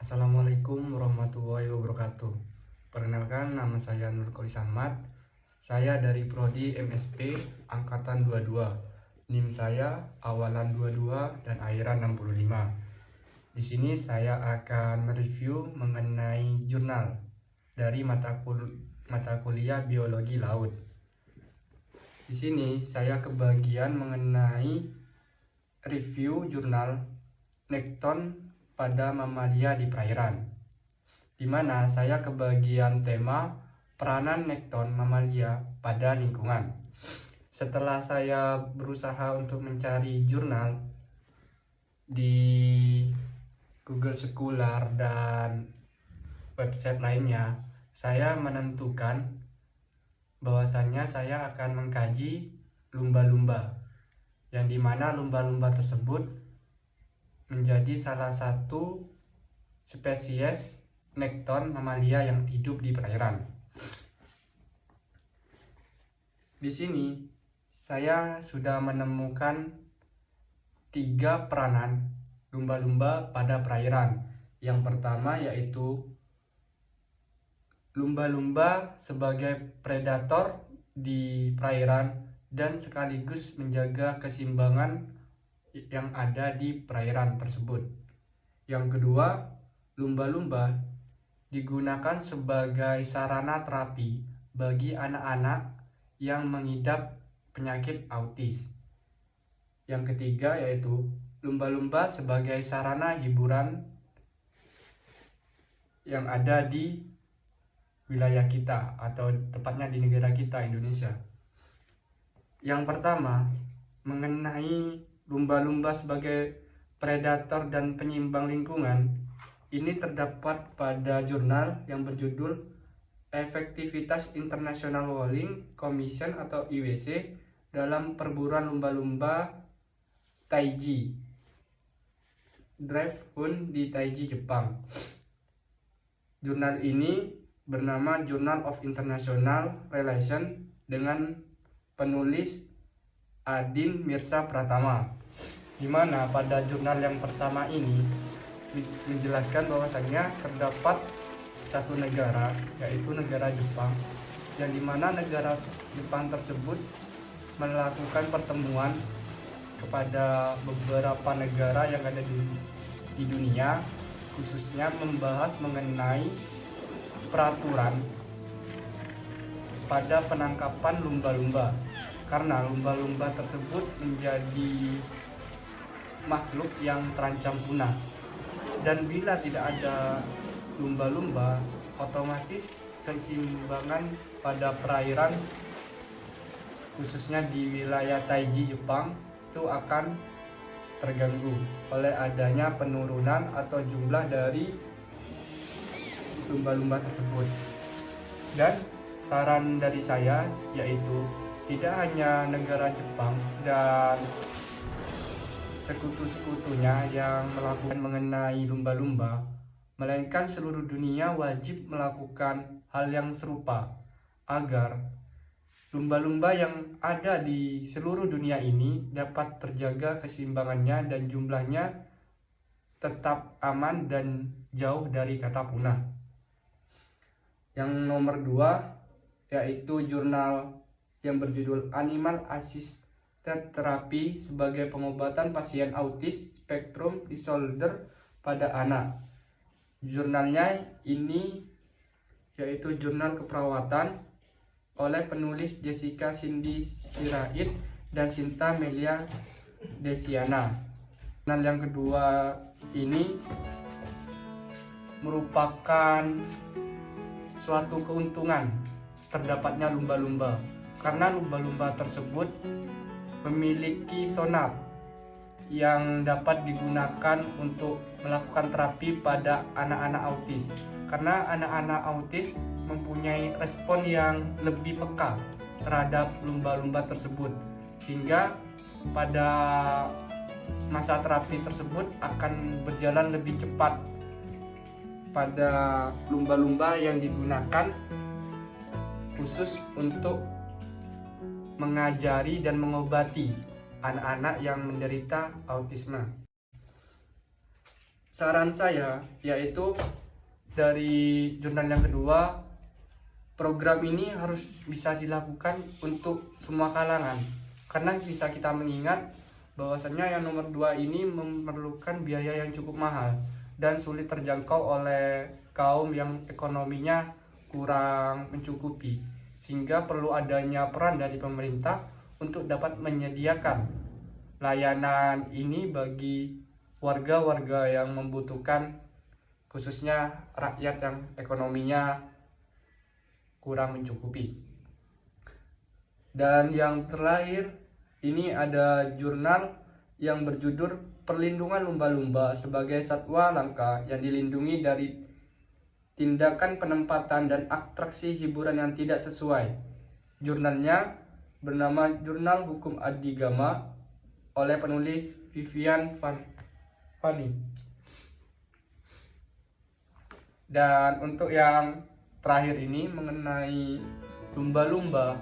Assalamualaikum warahmatullahi wabarakatuh. Perkenalkan, nama saya Nurkolis Ahmad. Saya dari Prodi MSP Angkatan 22. NIM saya awalan 22 dan akhiran 65. Di sini saya akan mereview mengenai jurnal dari mata kuliah Biologi Laut. Di sini saya kebagian mengenai review jurnal Nekton pada mamalia di perairan, di mana saya kebagian tema peranan nekton mamalia pada lingkungan. Setelah saya berusaha untuk mencari jurnal di Google Scholar dan website lainnya, saya menentukan bahwasannya saya akan mengkaji lumba-lumba, yang dimana lumba-lumba tersebut menjadi salah satu spesies nekton mamalia yang hidup di perairan. Di sini saya sudah menemukan 3 peranan lumba-lumba pada perairan. Yang pertama yaitu lumba-lumba sebagai predator di perairan dan sekaligus menjaga keseimbangan yang ada di perairan tersebut. Yang kedua, lumba-lumba digunakan sebagai sarana terapi bagi anak-anak yang mengidap penyakit autis. Yang ketiga yaitu lumba-lumba sebagai sarana hiburan yang ada di wilayah kita, atau tepatnya di negara kita, Indonesia. Yang pertama, mengenai lumba-lumba sebagai predator dan penyeimbang lingkungan, ini terdapat pada jurnal yang berjudul Efektivitas International Whaling Commission atau IWC dalam perburuan lumba-lumba Taiji Drive Hunt di Taiji, Jepang. Jurnal ini bernama Journal of International Relations dengan penulis Adin Mirza Pratama, di mana pada jurnal yang pertama ini menjelaskan bahwasannya terdapat satu negara, yaitu negara Jepang, yang dimana negara Jepang tersebut melakukan pertemuan kepada beberapa negara yang ada di dunia, khususnya membahas mengenai peraturan pada penangkapan lumba-lumba, karena lumba-lumba tersebut menjadi makhluk yang terancam punah, dan bila tidak ada lumba-lumba, otomatis keseimbangan pada perairan khususnya di wilayah Taiji, Jepang itu akan terganggu oleh adanya penurunan atau jumlah dari lumba-lumba tersebut. Dan saran dari saya yaitu tidak hanya negara Jepang dan sekutu-sekutunya yang melakukan mengenai lumba-lumba, melainkan seluruh dunia wajib melakukan hal yang serupa agar lumba-lumba yang ada di seluruh dunia ini dapat terjaga keseimbangannya dan jumlahnya tetap aman dan jauh dari kata punah. Yang nomor 2 yaitu jurnal yang berjudul Animal Assisted Therapy sebagai pengobatan pasien autis spektrum disorder pada anak. Jurnalnya ini yaitu jurnal keperawatan oleh penulis Jessica Cindy Sirait dan Sinta Melia Desiana. Jurnal yang kedua ini merupakan suatu keuntungan terdapatnya lumba-lumba, karena lumba-lumba tersebut memiliki sonar yang dapat digunakan untuk melakukan terapi pada anak-anak autis, karena anak-anak autis mempunyai respon yang lebih peka terhadap lumba-lumba tersebut, sehingga pada masa terapi tersebut akan berjalan lebih cepat pada lumba-lumba yang digunakan khusus untuk mengajari dan mengobati anak-anak yang menderita autisme. saran saya yaitu dari jurnal yang kedua, program ini harus bisa dilakukan untuk semua kalangan, karena bisa kita mengingat bahwasannya yang nomor 2 ini memerlukan biaya yang cukup mahal dan sulit terjangkau oleh kaum yang ekonominya kurang mencukupi, sehingga perlu adanya peran dari pemerintah untuk dapat menyediakan layanan ini bagi warga-warga yang membutuhkan, khususnya rakyat yang ekonominya kurang mencukupi. Dan yang terakhir, ini ada jurnal yang berjudul Perlindungan Lumba-Lumba sebagai Satwa Langka yang dilindungi dari tindakan penempatan dan atraksi hiburan yang tidak sesuai. Jurnalnya bernama Jurnal Hukum Adigama oleh penulis Vivian Fani. Dan untuk yang terakhir ini mengenai lumba-lumba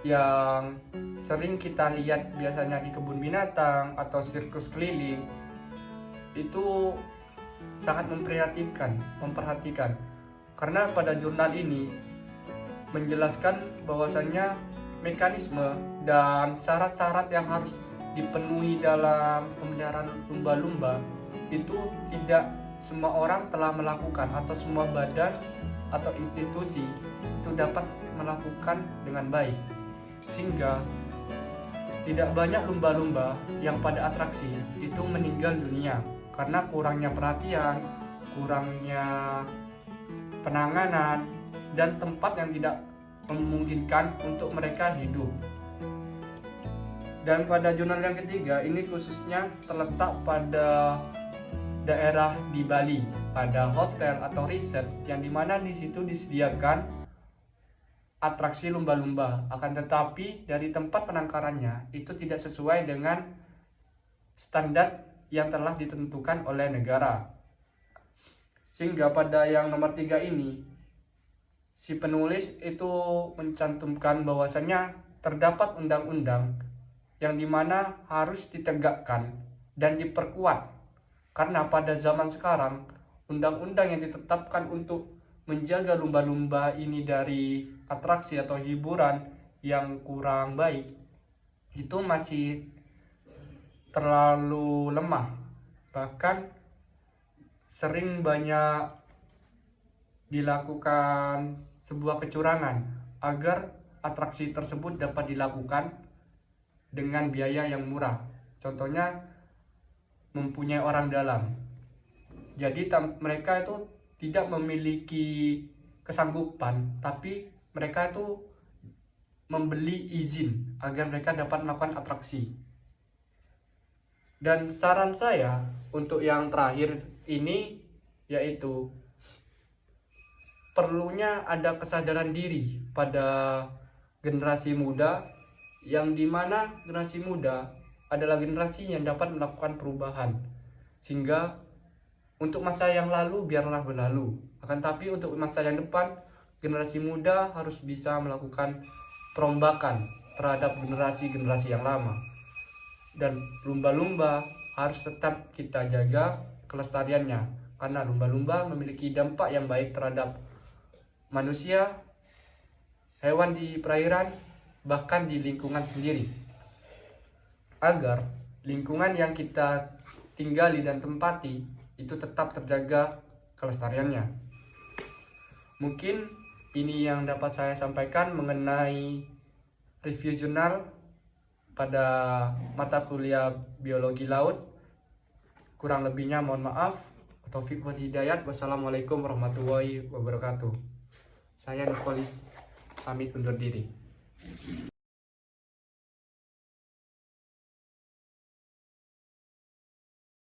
yang sering kita lihat biasanya di kebun binatang atau sirkus keliling, itu sangat memperhatikan karena pada jurnal ini menjelaskan bahwasannya mekanisme dan syarat-syarat yang harus dipenuhi dalam pemeliharaan lumba-lumba itu tidak semua orang telah melakukan, atau semua badan atau institusi itu dapat melakukan dengan baik, sehingga tidak banyak lumba-lumba yang pada atraksi itu meninggal dunia karena kurangnya perhatian, kurangnya penanganan, dan tempat yang tidak memungkinkan untuk mereka hidup. Dan pada jurnal yang ketiga ini khususnya terletak pada daerah di Bali, pada hotel atau resort yang dimana di situ disediakan atraksi lumba-lumba, akan tetapi dari tempat penangkarannya itu tidak sesuai dengan standar yang telah ditentukan oleh negara. Sehingga pada yang nomor 3 ini si penulis itu mencantumkan bahwasannya terdapat undang-undang yang dimana harus ditegakkan dan diperkuat, karena pada zaman sekarang undang-undang yang ditetapkan untuk menjaga lumba-lumba ini dari atraksi atau hiburan yang kurang baik itu masih terlalu lemah, bahkan sering banyak dilakukan sebuah kecurangan agar atraksi tersebut dapat dilakukan dengan biaya yang murah. Contohnya mempunyai orang dalam, jadi mereka itu tidak memiliki kesanggupan, tapi mereka itu membeli izin agar mereka dapat melakukan atraksi. Dan saran saya untuk yang terakhir ini yaitu perlunya ada kesadaran diri pada generasi muda, yang dimana generasi muda adalah generasi yang dapat melakukan perubahan, sehingga untuk masa yang lalu biarlah berlalu, akan tapi untuk masa yang depan generasi muda harus bisa melakukan perombakan terhadap generasi-generasi yang lama. Dan lumba-lumba harus tetap kita jaga kelestariannya, karena lumba-lumba memiliki dampak yang baik terhadap manusia, hewan di perairan, bahkan di lingkungan sendiri, agar lingkungan yang kita tinggali dan tempati itu tetap terjaga kelestariannya. Mungkin ini yang dapat saya sampaikan mengenai review jurnal pada mata kuliah biologi laut. Kurang lebihnya mohon maaf. Taufik wal hidayat. Wassalamualaikum warahmatullahi wabarakatuh. Saya Nikolis pamit undur diri.